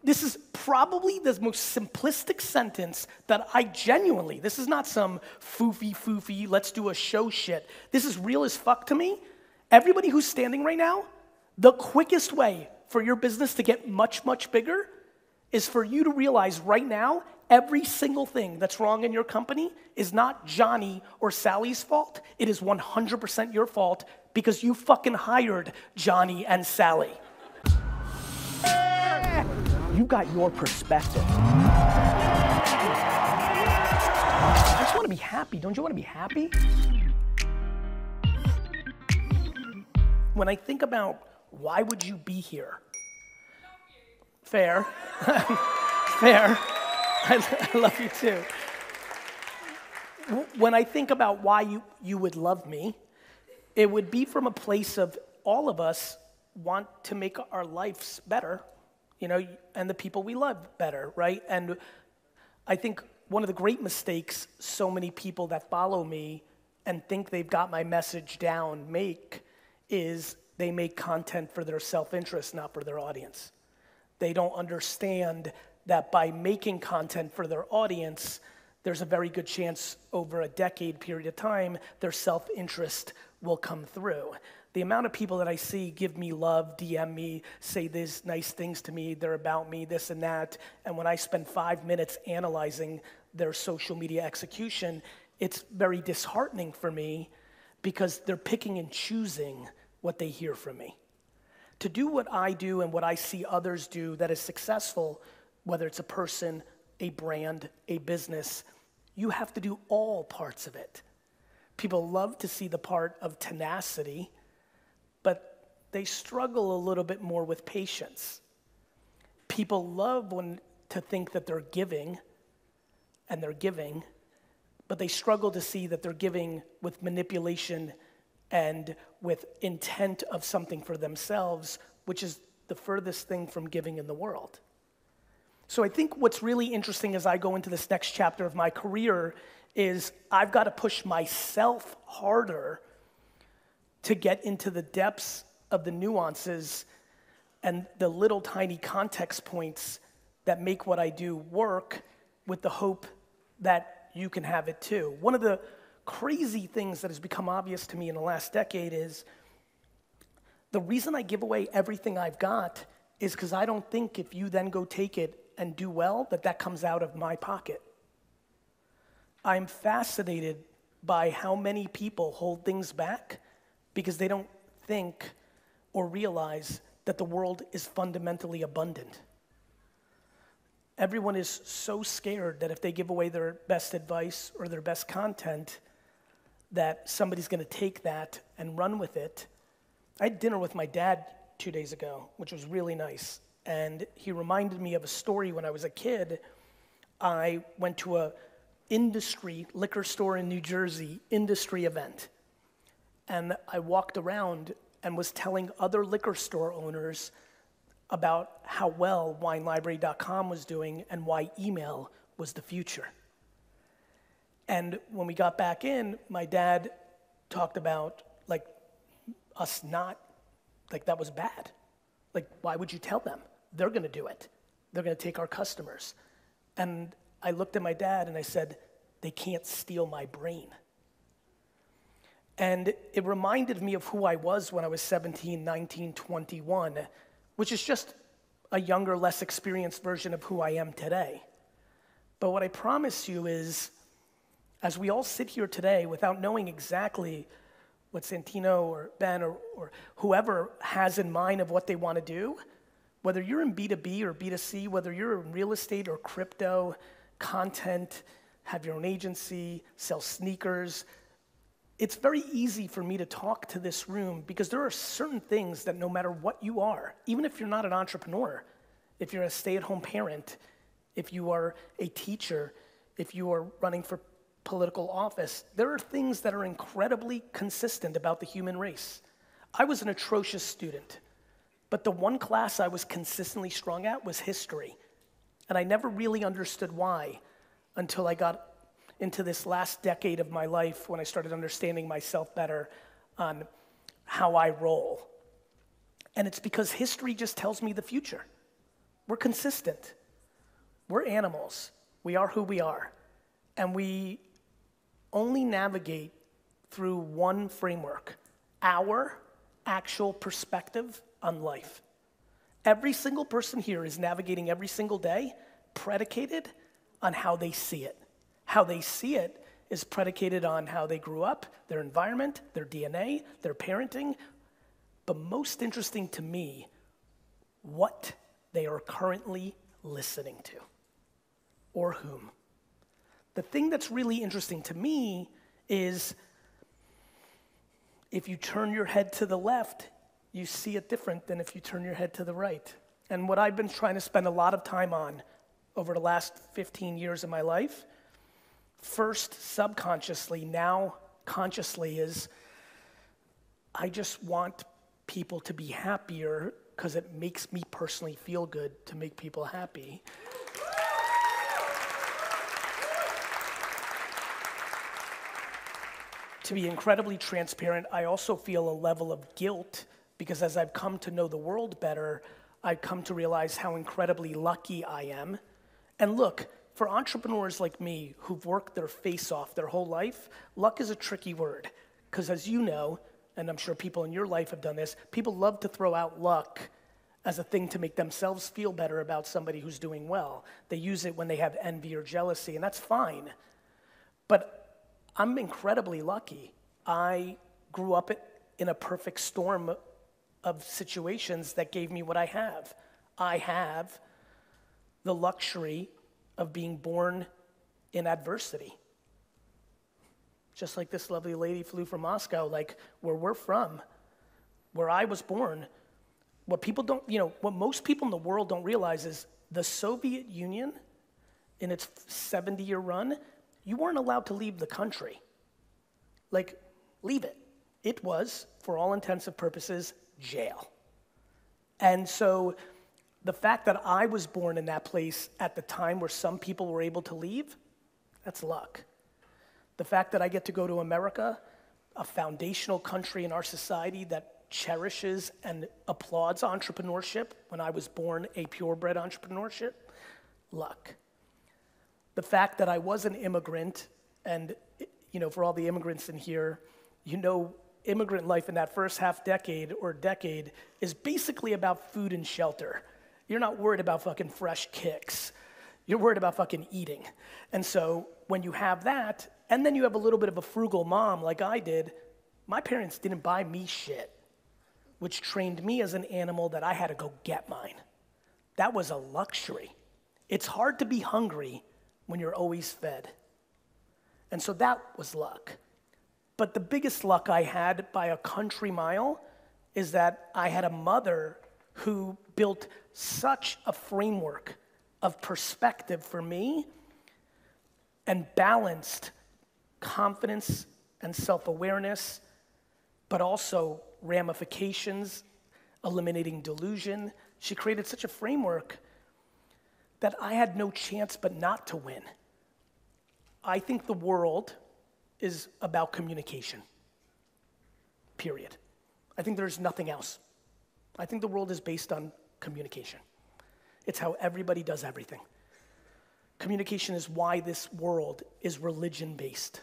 This is probably the most simplistic sentence that I genuinely, this is not some foofy, let's do a show shit. This is real as fuck to me. Everybody who's standing right now, the quickest way for your business to get much, much bigger is for you to realize right now, every single thing that's wrong in your company is not Johnny or Sally's fault. It is 100% your fault because you fucking hired Johnny and Sally. You got your perspective. I just want to be happy. Don't you want to be happy? When I think about why would you be here? Fair. Fair. I love you too. When I think about why you would love me, it would be from a place of all of us want to make our lives better, you know, and the people we love better, right? And I think one of the great mistakes so many people that follow me and think they've got my message down make is they make content for their self-interest, not for their audience. They don't understand that by making content for their audience, there's a very good chance over a decade period of time, their self-interest will come through. The amount of people that I see give me love, DM me, say these nice things to me, they're about me, this and that, and when I spend 5 minutes analyzing their social media execution, it's very disheartening for me because they're picking and choosing what they hear from me. To do what I do and what I see others do that is successful, whether it's a person, a brand, a business, you have to do all parts of it. People love to see the part of tenacity, but they struggle a little bit more with patience. People love to think that they're giving, and they're giving, but they struggle to see that they're giving with manipulation and with intent of something for themselves, which is the furthest thing from giving in the world. So I think what's really interesting as I go into this next chapter of my career is I've got to push myself harder to get into the depths of the nuances and the little tiny context points that make what I do work with the hope that you can have it too. One of the crazy things that has become obvious to me in the last decade is the reason I give away everything I've got is because I don't think if you then go take it and do well, that comes out of my pocket. I'm fascinated by how many people hold things back because they don't think or realize that the world is fundamentally abundant. Everyone is so scared that if they give away their best advice or their best content, that somebody's gonna take that and run with it. I had dinner with my dad 2 days ago, which was really nice. And he reminded me of a story when I was a kid. I went to a liquor store in New Jersey, industry event. And I walked around and was telling other liquor store owners about how well WineLibrary.com was doing and why email was the future. And when we got back in, my dad talked about like us not, like that was bad. Like, why would you tell them? They're gonna do it. They're gonna take our customers. And I looked at my dad and I said, they can't steal my brain. And it reminded me of who I was when I was 17, 19, 21, which is just a younger, less experienced version of who I am today. But what I promise you is, as we all sit here today without knowing exactly what Santino or Ben or whoever has in mind of what they want to do, whether you're in B2B or B2C, whether you're in real estate or crypto, content, have your own agency, sell sneakers, it's very easy for me to talk to this room because there are certain things that no matter what you are, even if you're not an entrepreneur, if you're a stay-at-home parent, if you are a teacher, if you are running for political office, there are things that are incredibly consistent about the human race. I was an atrocious student, but the one class I was consistently strong at was history. And I never really understood why until I got into this last decade of my life when I started understanding myself better on how I roll. And it's because history just tells me the future. We're consistent. We're animals. We are who we are. And we only navigate through one framework, our actual perspective on life. Every single person here is navigating every single day predicated on how they see it. How they see it is predicated on how they grew up, their environment, their DNA, their parenting, but most interesting to me, what they are currently listening to, or whom. The thing that's really interesting to me is if you turn your head to the left, you see it different than if you turn your head to the right. And what I've been trying to spend a lot of time on over the last 15 years of my life, first subconsciously, now consciously, is I just want people to be happier because it makes me personally feel good to make people happy. To be incredibly transparent, I also feel a level of guilt because as I've come to know the world better, I've come to realize how incredibly lucky I am. And look, for entrepreneurs like me who've worked their face off their whole life, luck is a tricky word. Because as you know, and I'm sure people in your life have done this, people love to throw out luck as a thing to make themselves feel better about somebody who's doing well. They use it when they have envy or jealousy, and that's fine. But I'm incredibly lucky. I grew up in a perfect storm of situations that gave me what I have. I have the luxury of being born in adversity. Just like this lovely lady flew from Moscow, like where we're from, where I was born, what most people in the world don't realize is the Soviet Union, in its 70-year run, you weren't allowed to leave the country. Like, leave it. It was, for all intents and purposes, jail. And so the fact that I was born in that place at the time where some people were able to leave, that's luck. The fact that I get to go to America, a foundational country in our society that cherishes and applauds entrepreneurship, when I was born a purebred entrepreneurship, luck. The fact that I was an immigrant, and for all the immigrants in here, immigrant life in that first half decade or decade is basically about food and shelter. You're not worried about fucking fresh kicks. You're worried about fucking eating. And so when you have that, and then you have a little bit of a frugal mom like I did, my parents didn't buy me shit, which trained me as an animal that I had to go get mine. That was a luxury. It's hard to be hungry when you're always fed. And so that was luck. But the biggest luck I had by a country mile is that I had a mother who built such a framework of perspective for me and balanced confidence and self-awareness, but also ramifications, eliminating delusion. She created such a framework that I had no chance but not to win. I think the world is about communication, period. I think there's nothing else. I think the world is based on communication. It's how everybody does everything. Communication is why this world is religion-based.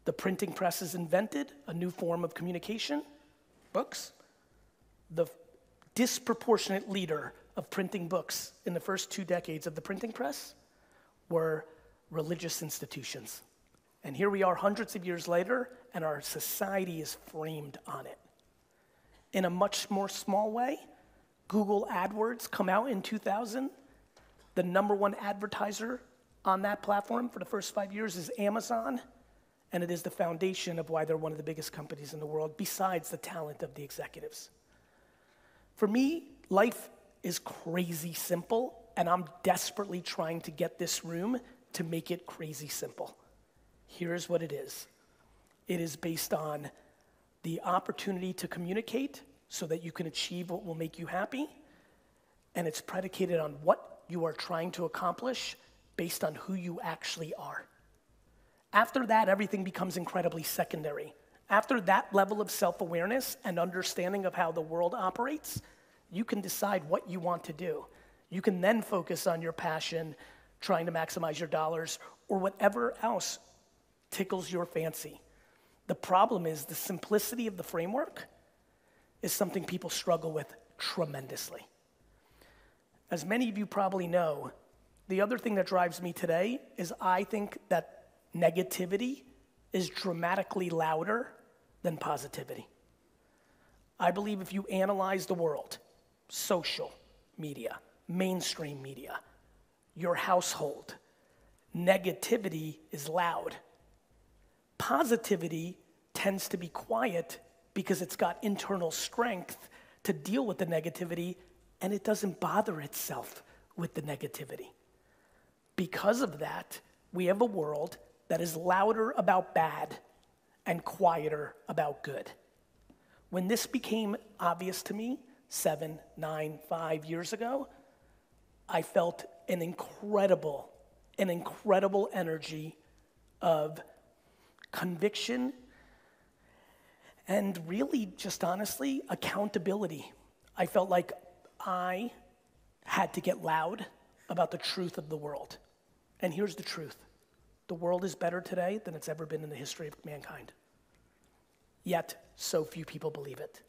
The printing press has invented a new form of communication, books. The disproportionate leader of printing books in the first 2 decades of the printing press were religious institutions. And here we are hundreds of years later, and our society is framed on it. In a much more small way, Google AdWords come out in 2000. The #1 advertiser on that platform for the first 5 years is Amazon, and it is the foundation of why they're one of the biggest companies in the world, besides the talent of the executives. For me, life is crazy simple, and I'm desperately trying to get this room to make it crazy simple. Here's what it is. It is based on the opportunity to communicate so that you can achieve what will make you happy, and it's predicated on what you are trying to accomplish based on who you actually are. After that, everything becomes incredibly secondary. After that level of self-awareness and understanding of how the world operates, you can decide what you want to do. You can then focus on your passion, trying to maximize your dollars, or whatever else tickles your fancy. The problem is the simplicity of the framework is something people struggle with tremendously. As many of you probably know, the other thing that drives me today is I think that negativity is dramatically louder than positivity. I believe if you analyze the world, social media, mainstream media, your household, negativity is loud. Positivity tends to be quiet because it's got internal strength to deal with the negativity, and it doesn't bother itself with the negativity. Because of that, we have a world that is louder about bad and quieter about good. When this became obvious to me 7, 9, 5 years ago, I felt an incredible energy of conviction and really, just honestly, accountability. I felt like I had to get loud about the truth of the world. And here's the truth. The world is better today than it's ever been in the history of mankind. Yet, so few people believe it.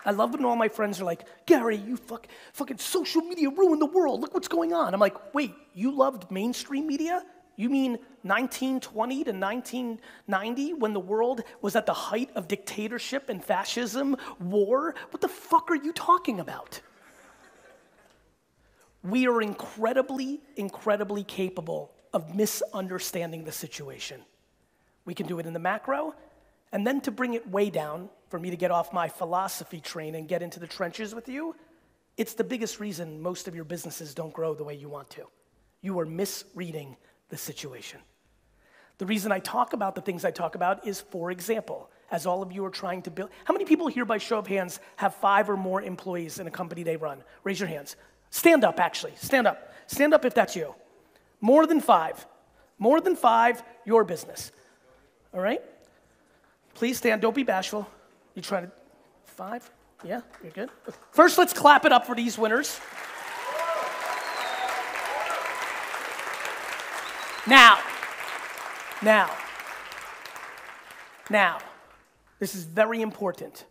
I love when all my friends are like, Gary, you fucking social media ruined the world. Look what's going on. I'm like, wait, you loved mainstream media? You mean 1920 to 1990 when the world was at the height of dictatorship and fascism, war? What the fuck are you talking about? We are incredibly capable of misunderstanding the situation. We can do it in the macro, and then to bring it way down, for me to get off my philosophy train and get into the trenches with you, it's the biggest reason most of your businesses don't grow the way you want to. You are misreading the situation. The reason I talk about the things I talk about is, for example, as all of you are trying to build, how many people here by show of hands have 5 or more employees in a company they run? Raise your hands. Stand up, actually. Stand up. Stand up if that's you. More than 5. More than 5, your business. All right? Please stand. Don't be bashful. You trying to 5? Yeah, you're good. First, let's clap it up for these winners. Now, this is very important.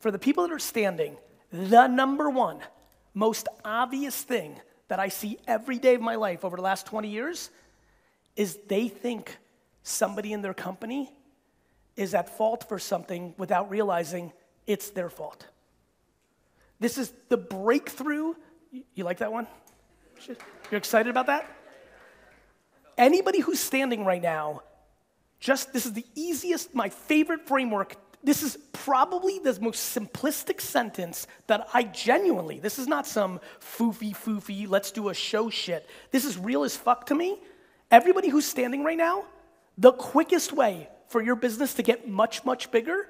For the people that are standing, the number one most obvious thing that I see every day of my life over the last 20 years is they think somebody in their company is at fault for something without realizing it's their fault. This is the breakthrough. You like that one? You're excited about that? Anybody who's standing right now, this is the easiest, my favorite framework. This is probably the most simplistic sentence that I genuinely, this is not some foofy, let's do a show shit. This is real as fuck to me. Everybody who's standing right now, the quickest way for your business to get much bigger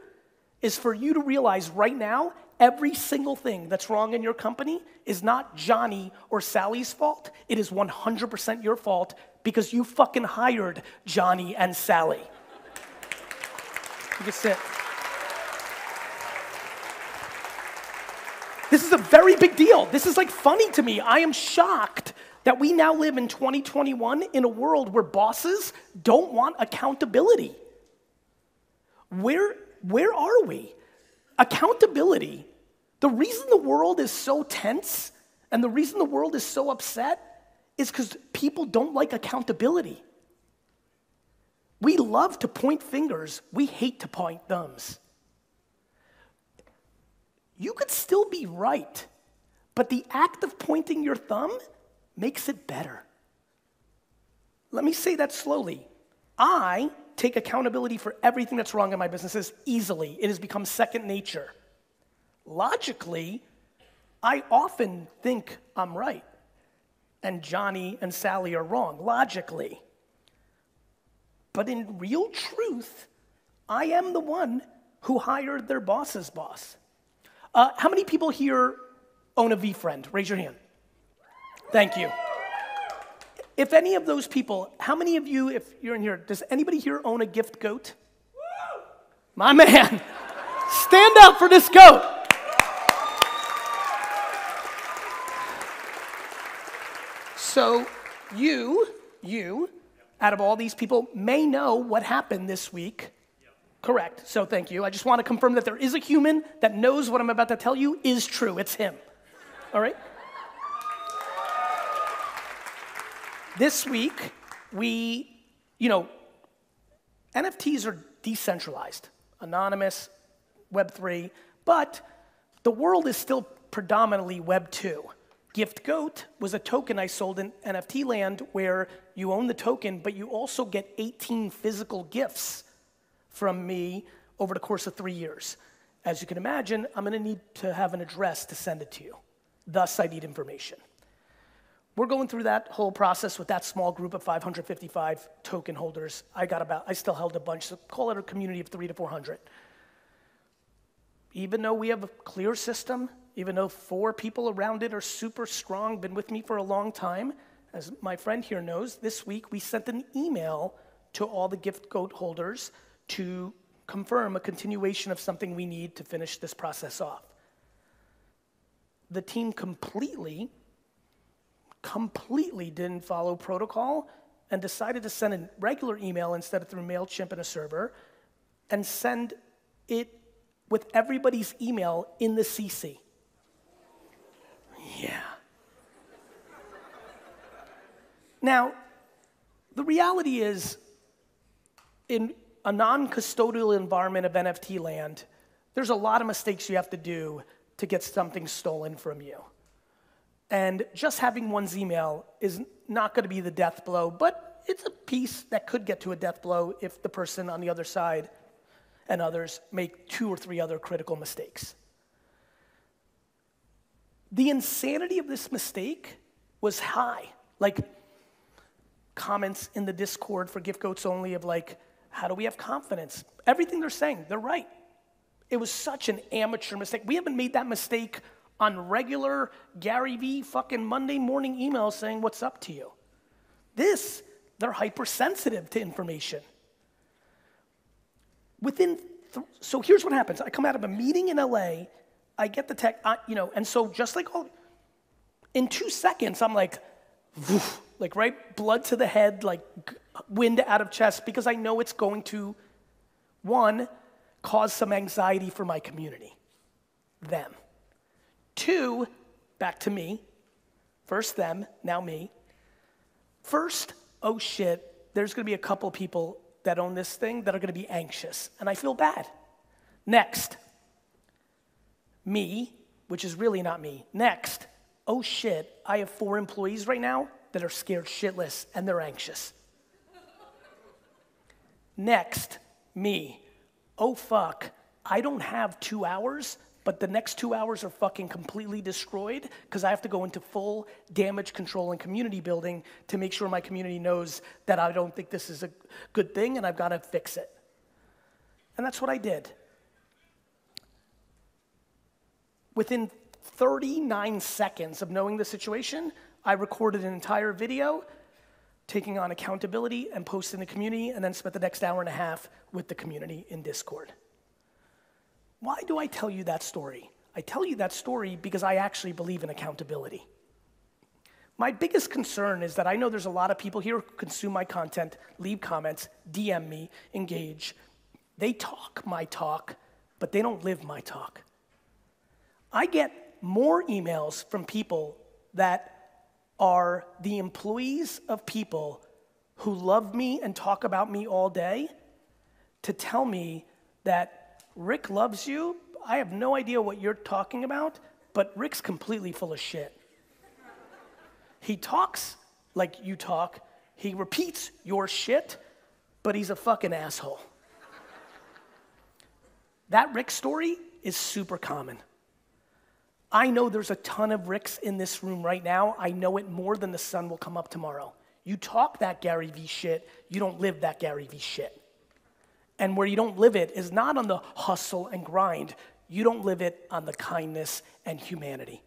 is for you to realize right now, every single thing that's wrong in your company is not Johnny or Sally's fault. It is 100% your fault because you fucking hired Johnny and Sally. You can sit. This is a very big deal. This is like funny to me. I am shocked that we now live in 2021 in a world where bosses don't want accountability. Where are we? Accountability. The reason the world is so tense and the reason the world is so upset is because people don't like accountability. We love to point fingers. We hate to point thumbs. You could still be right, but the act of pointing your thumb makes it better. Let me say that slowly. I take accountability for everything that's wrong in my businesses easily. It has become second nature. Logically, I often think I'm right, and Johnny and Sally are wrong, logically. But in real truth, I am the one who hired their boss's boss. How many people here own a V-Friend? Raise your hand. Thank you. If any of those people, how many of you, if you're in here, does anybody here own a gift goat? My man. Stand up for this goat. So you, out of all these people, may know what happened this week. Yep. Correct. So thank you. I just want to confirm that there is a human that knows what I'm about to tell you is true. It's him. All right? This week, NFTs are decentralized, anonymous, Web3, but the world is still predominantly Web2. Gift Goat was a token I sold in NFT land where you own the token, but you also get 18 physical gifts from me over the course of 3 years. As you can imagine, I'm gonna need to have an address to send it to you. Thus, I need information. We're going through that whole process with that small group of 555 token holders. I still held a bunch, so call it a community of 300 to 400. Even though we have a clear system, even though 4 people around it are super strong, been with me for a long time, as my friend here knows, this week we sent an email to all the Gift Goat holders to confirm a continuation of something we need to finish this process off. The team completely didn't follow protocol and decided to send a regular email instead of through MailChimp and a server and send it with everybody's email in the CC. Yeah. Now, the reality is, in a non-custodial environment of NFT land, there's a lot of mistakes you have to do to get something stolen from you. And just having one's email is not going to be the death blow, but it's a piece that could get to a death blow if the person on the other side and others make 2 or 3 other critical mistakes. The insanity of this mistake was high. Like, comments in the Discord for Gift Goats only of like, how do we have confidence? Everything they're saying, they're right. It was such an amateur mistake. We haven't made that mistake on regular Garyvee fucking Monday morning emails saying, what's up to you? They're hypersensitive to information. So here's what happens. I come out of a meeting in LA, I get the tech, and so just like in 2 seconds, I'm like, woof, like right, blood to the head, like wind out of chest, because I know it's going to, 1, cause some anxiety for my community, them. 2, back to me. First them, now me. First, oh shit, there's gonna be a couple people that own this thing that are gonna be anxious, and I feel bad. Next, me, which is really not me. Next, oh shit, I have 4 employees right now that are scared shitless and they're anxious. Next, me, oh fuck, I don't have 2 hours, but the next 2 hours are fucking completely destroyed because I have to go into full damage control and community building to make sure my community knows that I don't think this is a good thing and I've got to fix it. And that's what I did. Within 39 seconds of knowing the situation, I recorded an entire video taking on accountability and posting the community, and then spent the next hour and a half with the community in Discord. Why do I tell you that story? I tell you that story because I actually believe in accountability. My biggest concern is that I know there's a lot of people here who consume my content, leave comments, DM me, engage. They talk my talk, but they don't live my talk. I get more emails from people that are the employees of people who love me and talk about me all day to tell me that Rick loves you. I have no idea what you're talking about, but Rick's completely full of shit. He talks like you talk. He repeats your shit, but he's a fucking asshole. That Rick story is super common. I know there's a ton of Ricks in this room right now. I know it more than the sun will come up tomorrow. You talk that Garyvee shit, you don't live that Garyvee shit. And where you don't live it is not on the hustle and grind. You don't live it on the kindness and humanity.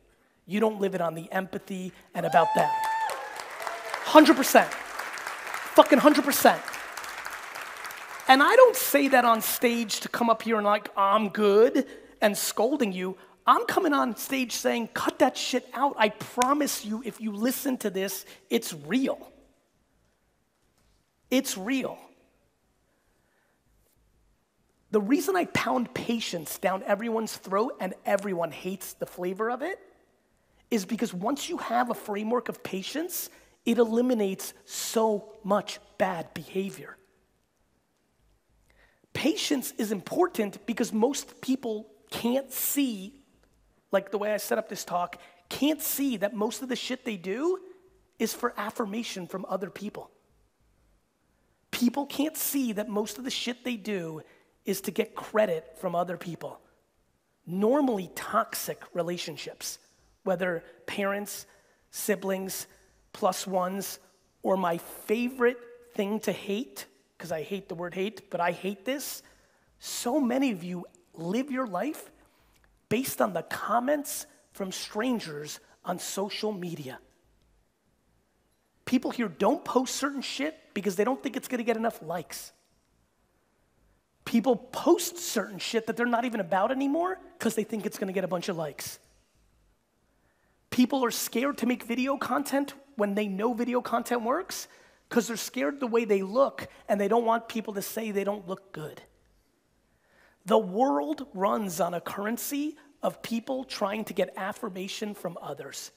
You don't live it on the empathy and about them. 100%. Fucking 100%. And I don't say that on stage to come up here and like, I'm good and scolding you. I'm coming on stage saying, cut that shit out. I promise you, if you listen to this, it's real. It's real. The reason I pound patience down everyone's throat and everyone hates the flavor of it is because once you have a framework of patience, it eliminates so much bad behavior. Patience is important because most people can't see, like the way I set up this talk, can't see that most of the shit they do is for affirmation from other people. People can't see that most of the shit they do is to get credit from other people. Normally toxic relationships, whether parents, siblings, plus ones, or my favorite thing to hate, because I hate the word hate, but I hate this. So many of you live your life based on the comments from strangers on social media. People here don't post certain shit because they don't think it's gonna get enough likes. People post certain shit that they're not even about anymore because they think it's gonna get a bunch of likes. People are scared to make video content when they know video content works because they're scared the way they look and they don't want people to say they don't look good. The world runs on a currency of people trying to get affirmation from others.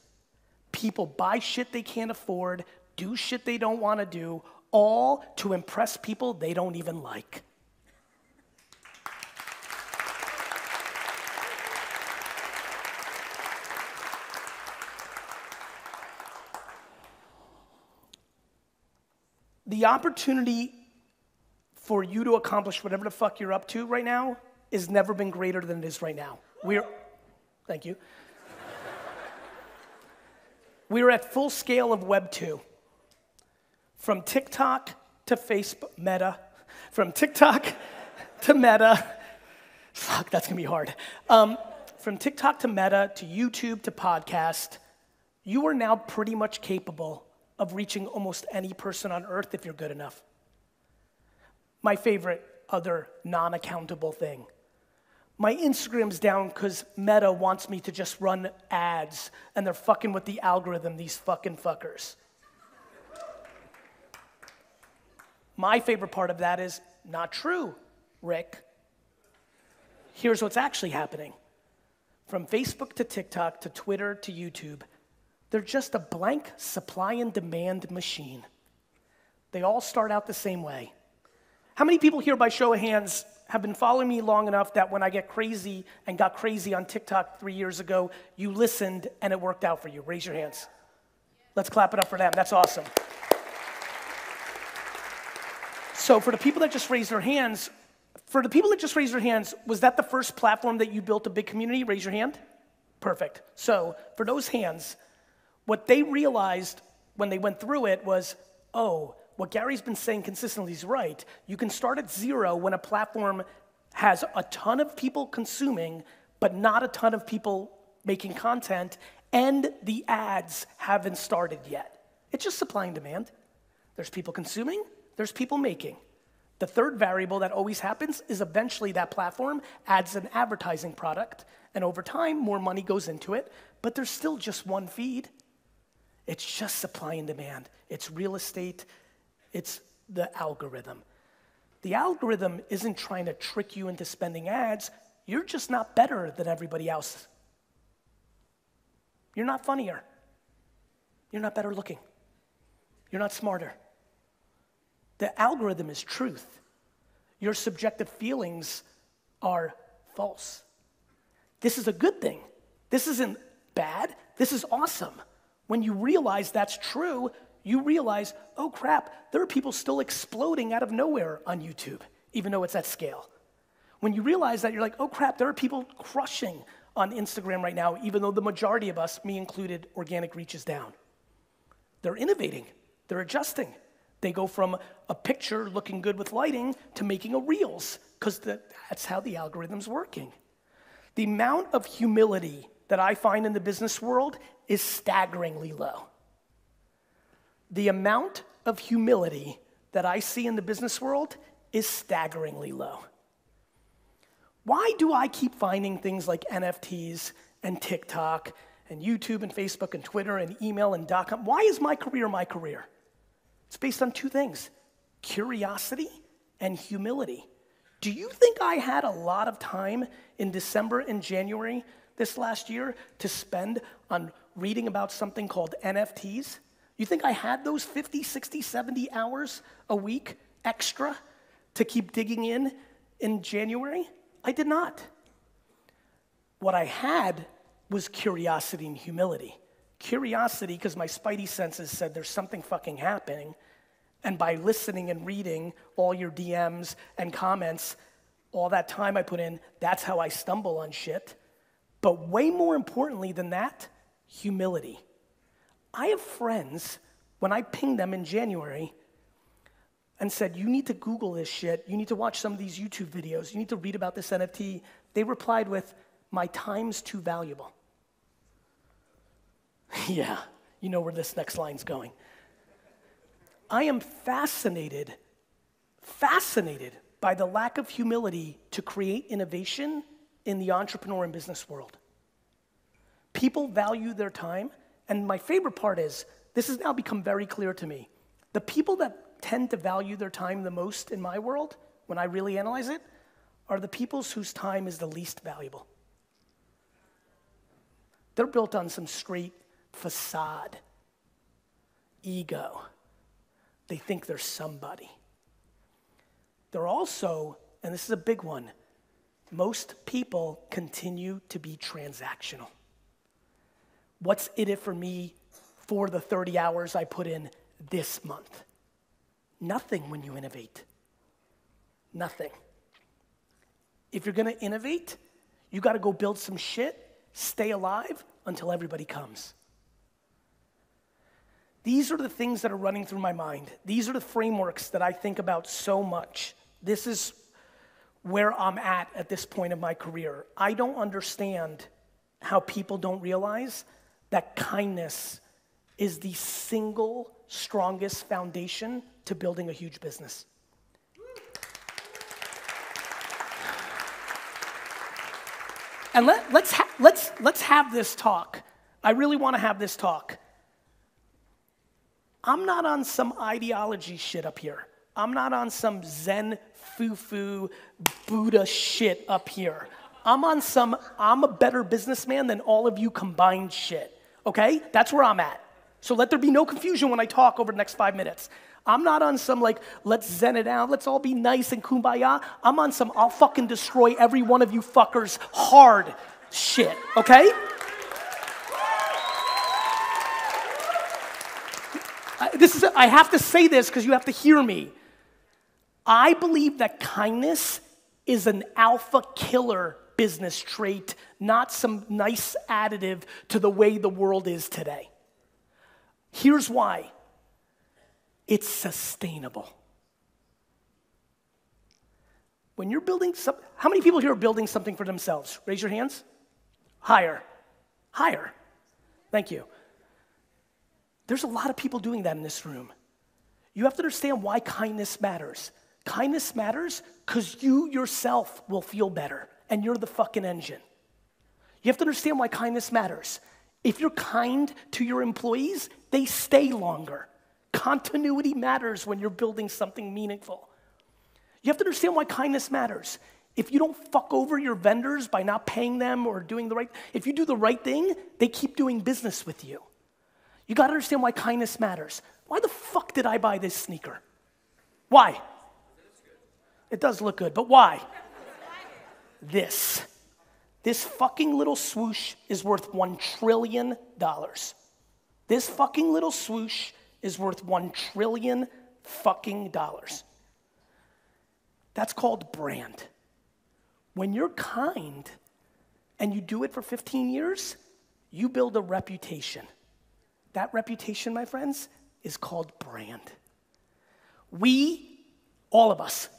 People buy shit they can't afford, do shit they don't want to do, all to impress people they don't even like. The opportunity for you to accomplish whatever the fuck you're up to right now has never been greater than it is right now. Thank you. We're at full scale of Web 2. From TikTok to Facebook, Meta. From TikTok to Meta. Fuck, that's gonna be hard. From TikTok to Meta to YouTube to podcast, you are now pretty much capable of reaching almost any person on earth if you're good enough. My favorite other non-accountable thing. My Instagram's down because Meta wants me to just run ads and they're fucking with the algorithm, these fucking fuckers. My favorite part of that is not true, Rick. Here's what's actually happening. From Facebook to TikTok to Twitter to YouTube, they're just a blank supply and demand machine. They all start out the same way. How many people here, by show of hands, have been following me long enough that when I get crazy and got crazy on TikTok 3 years ago, you listened and it worked out for you? Raise your hands. Let's clap it up for them. That's awesome. So for the people that just raised their hands, was that the first platform that you built a big community? Raise your hand. Perfect. So for those hands, what they realized when they went through it was, oh, what Gary's been saying consistently is right. You can start at zero when a platform has a ton of people consuming, but not a ton of people making content, and the ads haven't started yet. It's just supply and demand. There's people consuming, there's people making. The third variable that always happens is eventually that platform adds an advertising product, and over time, more money goes into it, but there's still just one feed. It's just supply and demand. It's real estate. It's the algorithm. The algorithm isn't trying to trick you into spending ads. You're just not better than everybody else. You're not funnier. You're not better looking. You're not smarter. The algorithm is truth. Your subjective feelings are false. This is a good thing. This isn't bad. This is awesome. When you realize that's true, you realize, oh crap, there are people still exploding out of nowhere on YouTube, even though it's at scale. When you realize that, you're like, oh crap, there are people crushing on Instagram right now, even though the majority of us, me included, organic reach is down. They're innovating. They're adjusting. They go from a picture looking good with lighting to making a Reels, because that's how the algorithm's working. The amount of humility that I find in the business world is staggeringly low. The amount of humility that I see in the business world is staggeringly low. Why do I keep finding things like NFTs and TikTok and YouTube and Facebook and Twitter and email and .com? Why is my career my career? It's based on two things: curiosity and humility. Do you think I had a lot of time in December and January this last year to spend on reading about something called NFTs? You think I had those 50, 60, 70 hours a week extra to keep digging in January? I did not. What I had was curiosity and humility. Curiosity, because my spidey senses said there's something fucking happening, and by listening and reading all your DMs and comments, all that time I put in, that's how I stumble on shit. But way more importantly than that, humility. I have friends, when I pinged them in January and said, you need to Google this shit, you need to watch some of these YouTube videos, you need to read about this NFT, they replied with, my time's too valuable. Yeah, you know where this next line's going. I am fascinated by the lack of humility to create innovation in the entrepreneur and business world. People value their time, and my favorite part is, this has now become very clear to me. The people that tend to value their time the most in my world, when I really analyze it, are the people whose time is the least valuable. They're built on some straight facade, ego. They think they're somebody. They're also, and this is a big one, most people continue to be transactional. What's in it for me for the 30 hours I put in this month? Nothing when you innovate. Nothing. If you're gonna innovate, you gotta go build some shit, stay alive until everybody comes. These are the things that are running through my mind. These are the frameworks that I think about so much. This is where I'm at this point of my career. I don't understand how people don't realize that kindness is the single strongest foundation to building a huge business. And let's have this talk. I really want to have this talk. I'm not on some ideology shit up here. I'm not on some Zen, foo-foo, Buddha shit up here. I'm a better businessman than all of you combined shit, okay? That's where I'm at. So let there be no confusion when I talk over the next 5 minutes. I'm not on some like, let's zen it out, let's all be nice and kumbaya. I'm on some, I'll fucking destroy every one of you fuckers hard shit, okay? I have to say this because you have to hear me. I believe that kindness is an alpha killer business trait, not some nice additive to the way the world is today. Here's why. It's sustainable. When you're building something, how many people here are building something for themselves? Raise your hands. Higher. Higher. Thank you. There's a lot of people doing that in this room. You have to understand why kindness matters. Kindness matters because you yourself will feel better, and you're the fucking engine. You have to understand why kindness matters. If you're kind to your employees, they stay longer. Continuity matters when you're building something meaningful. You have to understand why kindness matters. If you don't fuck over your vendors by not paying them or doing the right, if you do the right thing, they keep doing business with you. You gotta understand why kindness matters. Why the fuck did I buy this sneaker? Why? It does look good, but why? This fucking little swoosh is worth $1 trillion. This fucking little swoosh is worth $1 trillion fucking dollars. That's called brand. When you're kind and you do it for 15 years, you build a reputation. That reputation, my friends, is called brand. We, all of us,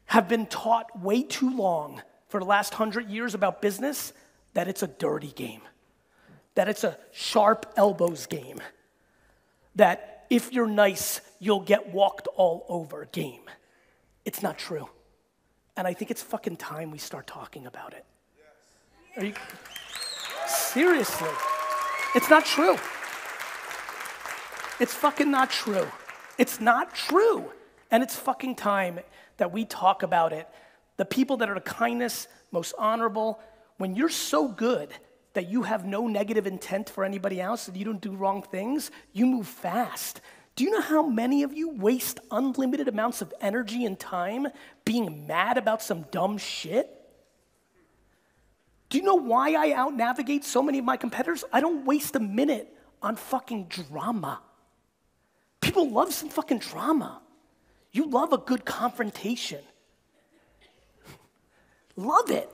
have been taught way too long for the last 100 years about business that it's a dirty game, that it's a sharp elbows game, that if you're nice, you'll get walked all over game. It's not true. And I think it's fucking time we start talking about it. Are you, seriously, it's not true. It's fucking not true. It's not true. And it's fucking time that we talk about it. The people that are the kindest, most honorable, when you're so good that you have no negative intent for anybody else and you don't do wrong things, you move fast. Do you know how many of you waste unlimited amounts of energy and time being mad about some dumb shit? Do you know why I out-navigate so many of my competitors? I don't waste a minute on fucking drama. People love some fucking drama. You love a good confrontation. Love it.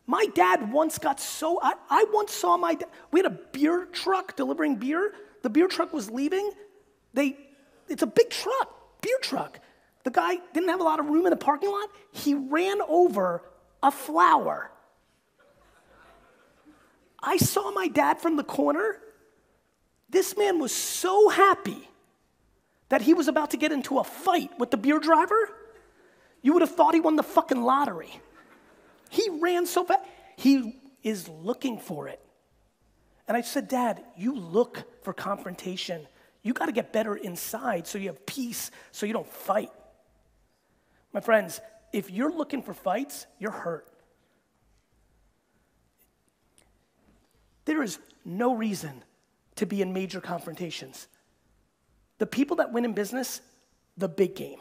My dad once got so, I once saw my dad, we had a beer truck delivering beer. The beer truck was leaving. It's a big truck, beer truck. The guy didn't have a lot of room in the parking lot. He ran over a flower. I saw my dad from the corner. This man was so happy that he was about to get into a fight with the beer driver. You would have thought he won the fucking lottery. He ran so fast. He is looking for it. And I said, Dad, you look for confrontation. You got to get better inside so you have peace, so you don't fight. My friends, if you're looking for fights, you're hurt. There is no reason to be in major confrontations. The people that win in business, the big game.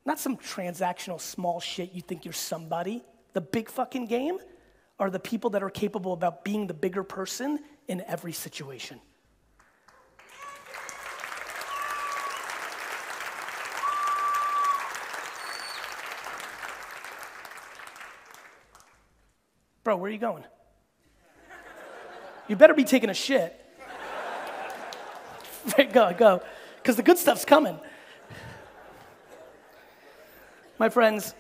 Not some transactional small shit you think you're somebody. The big fucking game are the people that are capable about being the bigger person in every situation. Bro, where are you going? You better be taking a shit. Go, because the good stuff's coming. My friends,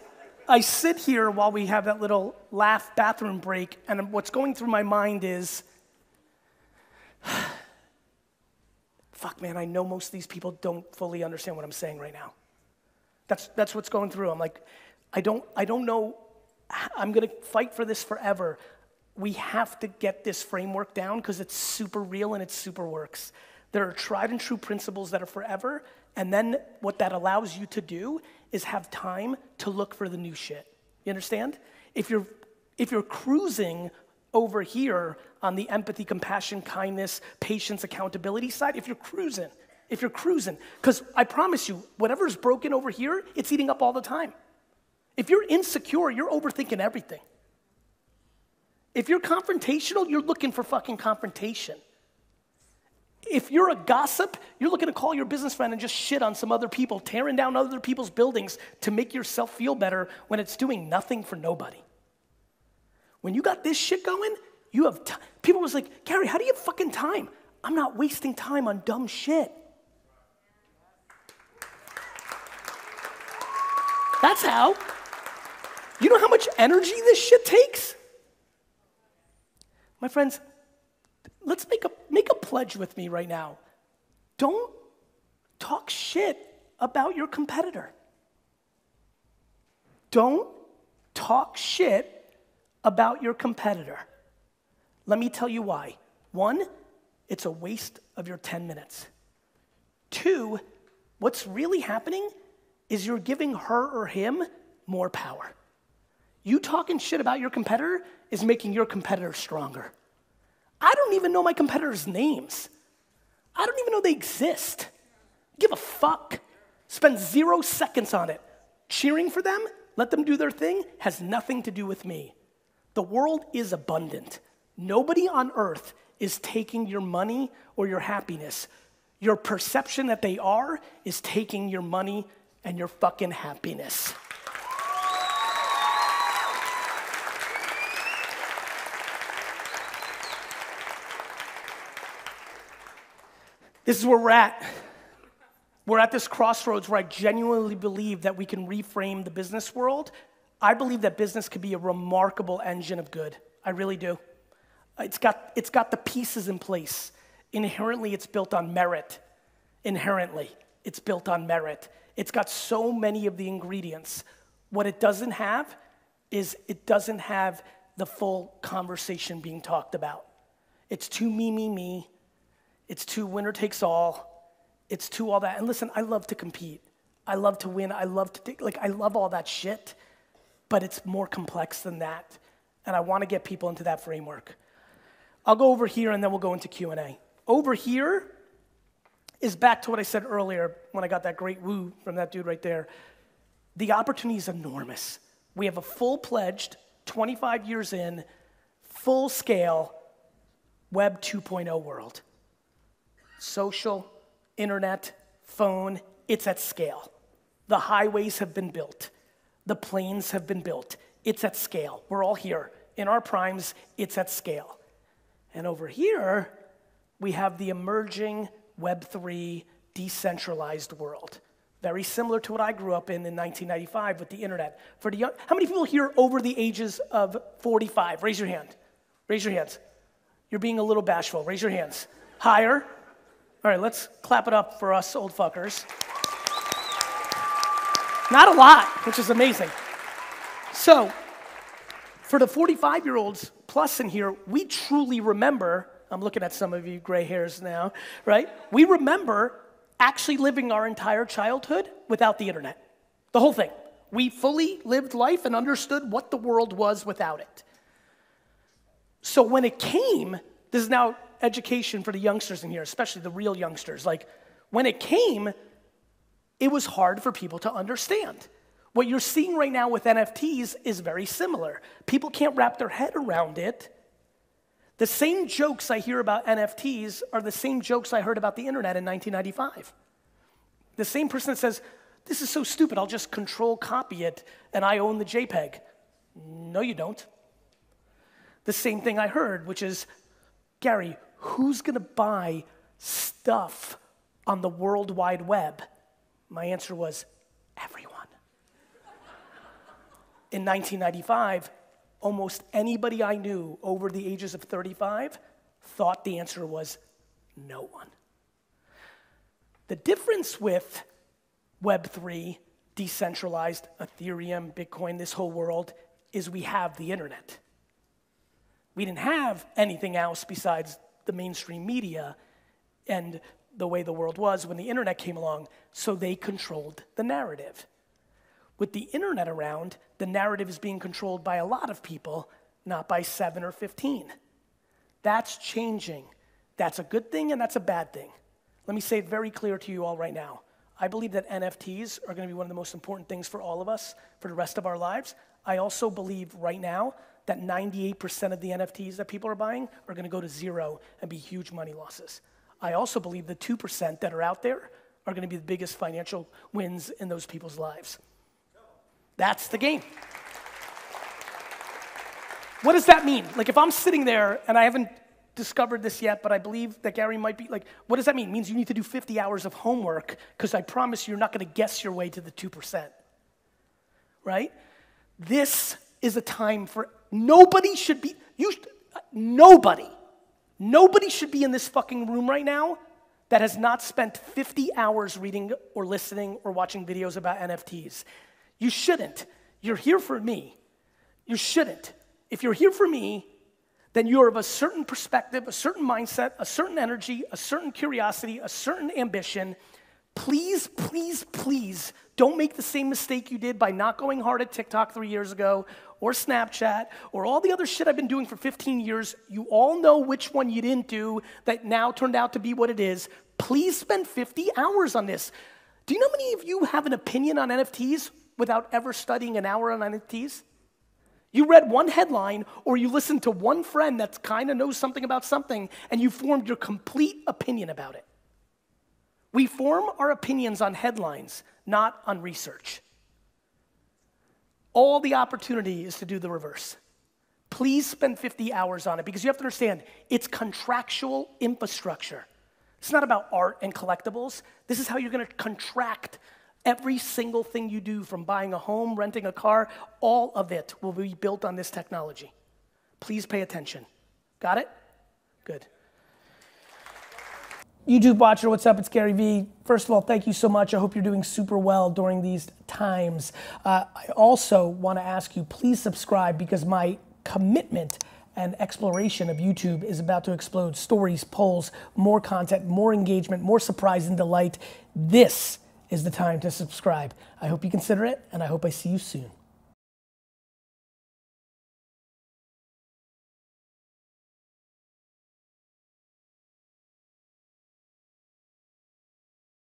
I sit here while we have that little laugh bathroom break, and what's going through my mind is, fuck, man, I know most of these people don't fully understand what I'm saying right now. That's what's going through. I'm like, I don't know. I'm going to fight for this forever. We have to get this framework down because it's super real and it super works. There are tried and true principles that are forever, and then what that allows you to do is have time to look for the new shit. You understand? If you're cruising over here on the empathy, compassion, kindness, patience, accountability side, if you're cruising, because I promise you, whatever's broken over here, it's eating up all the time. If you're insecure, you're overthinking everything. If you're confrontational, you're looking for fucking confrontation. If you're a gossip, you're looking to call your business friend and just shit on some other people, tearing down other people's buildings to make yourself feel better when it's doing nothing for nobody. When you got this shit going, you have people was like, Gary, how do you have fucking time? I'm not wasting time on dumb shit. That's how. You know how much energy this shit takes? My friends, let's make a pledge with me right now. Don't talk shit about your competitor. Don't talk shit about your competitor. Let me tell you why. 1, it's a waste of your 10 minutes. 2, what's really happening is you're giving her or him more power. You talking shit about your competitor is making your competitor stronger. I don't even know my competitors' names. I don't even know they exist. Give a fuck. Spend 0 seconds on it. Cheering for them, let them do their thing, has nothing to do with me. The world is abundant. Nobody on earth is taking your money or your happiness. Your perception that they are is taking your money and your fucking happiness. This is where we're at. We're at this crossroads where I genuinely believe that we can reframe the business world. I believe that business could be a remarkable engine of good. I really do. It's got the pieces in place. Inherently, it's built on merit. Inherently. It's built on merit. It's got so many of the ingredients. What it doesn't have is it doesn't have the full conversation being talked about. It's too me. It's too winner takes all. It's too all that. And listen, I love to compete. I love to win. I love I love all that shit. But it's more complex than that. And I want to get people into that framework. I'll go over here and then we'll go into Q&A. Over here is back to what I said earlier when I got that great woo from that dude right there. The opportunity is enormous. We have a full-pledged, 25 years in, full-scale Web 2.0 world. Social, internet, phone, it's at scale. The highways have been built. The planes have been built. It's at scale. We're all here. In our primes, it's at scale. And over here, we have the emerging Web3 decentralized world. Very similar to what I grew up in 1995 with the internet. For the young, how many people here over the ages of 45? Raise your hand. Raise your hands. You're being a little bashful. Raise your hands. Higher. All right, let's clap it up for us old fuckers. Not a lot, which is amazing. So, for the 45-year-olds plus in here, we truly remember, I'm looking at some of you gray hairs now, right? We remember actually living our entire childhood without the internet. The whole thing. We fully lived life and understood what the world was without it. So when it came, this is now education for the youngsters in here, especially the real youngsters. Like, when it came, it was hard for people to understand. What you're seeing right now with NFTs is very similar. People can't wrap their head around it. The same jokes I hear about NFTs are the same jokes I heard about the internet in 1995. The same person that says, this is so stupid, I'll just control copy it and I own the JPEG. No, you don't. The same thing I heard, which is, Gary, who's gonna buy stuff on the World Wide Web? My answer was, everyone. In 1995, almost anybody I knew over the ages of 35 thought the answer was no one. The difference with Web3, decentralized, Ethereum, Bitcoin, this whole world, is we have the internet. We didn't have anything else besides the mainstream media and the way the world was when the internet came along, so they controlled the narrative. With the internet around, the narrative is being controlled by a lot of people, not by 7 or 15. That's changing. That's a good thing and that's a bad thing. Let me say it very clear to you all right now. I believe that NFTs are going to be one of the most important things for all of us for the rest of our lives. I also believe right now that 98% of the NFTs that people are buying are going to go to zero and be huge money losses. I also believe the 2% that are out there are going to be the biggest financial wins in those people's lives. That's the game. What does that mean? Like, if I'm sitting there and I haven't discovered this yet, but I believe that Gary might be, like, what does that mean? It means you need to do 50 hours of homework, because I promise you're not going to guess your way to the 2%. Right? This is a time for, nobody should be in this fucking room right now that has not spent 50 hours reading or listening or watching videos about NFTs. You shouldn't. You're here for me. You shouldn't. If you're here for me, then you're of a certain perspective, a certain mindset, a certain energy, a certain curiosity, a certain ambition. Please, please, please don't make the same mistake you did by not going hard at TikTok 3 years ago, or Snapchat, or all the other shit I've been doing for 15 years. You all know which one you didn't do that now turned out to be what it is. Please spend 50 hours on this. Do you know how many of you have an opinion on NFTs without ever studying an hour on NFTs? You read one headline, or you listened to one friend that kind of knows something about something, and you formed your complete opinion about it. We form our opinions on headlines, not on research. All the opportunity is to do the reverse. Please spend 50 hours on it, because you have to understand, it's contractual infrastructure. It's not about art and collectibles. This is how you're going to contract every single thing you do, from buying a home, renting a car. All of it will be built on this technology. Please pay attention. Got it? Good. YouTube watcher, what's up? It's Garyvee. First of all, thank you so much. I hope you're doing super well during these times. I also want to ask you, please subscribe because my commitment and exploration of YouTube is about to explode. Stories, polls, more content, more engagement, more surprise and delight. This is the time to subscribe. I hope you consider it, and I hope I see you soon.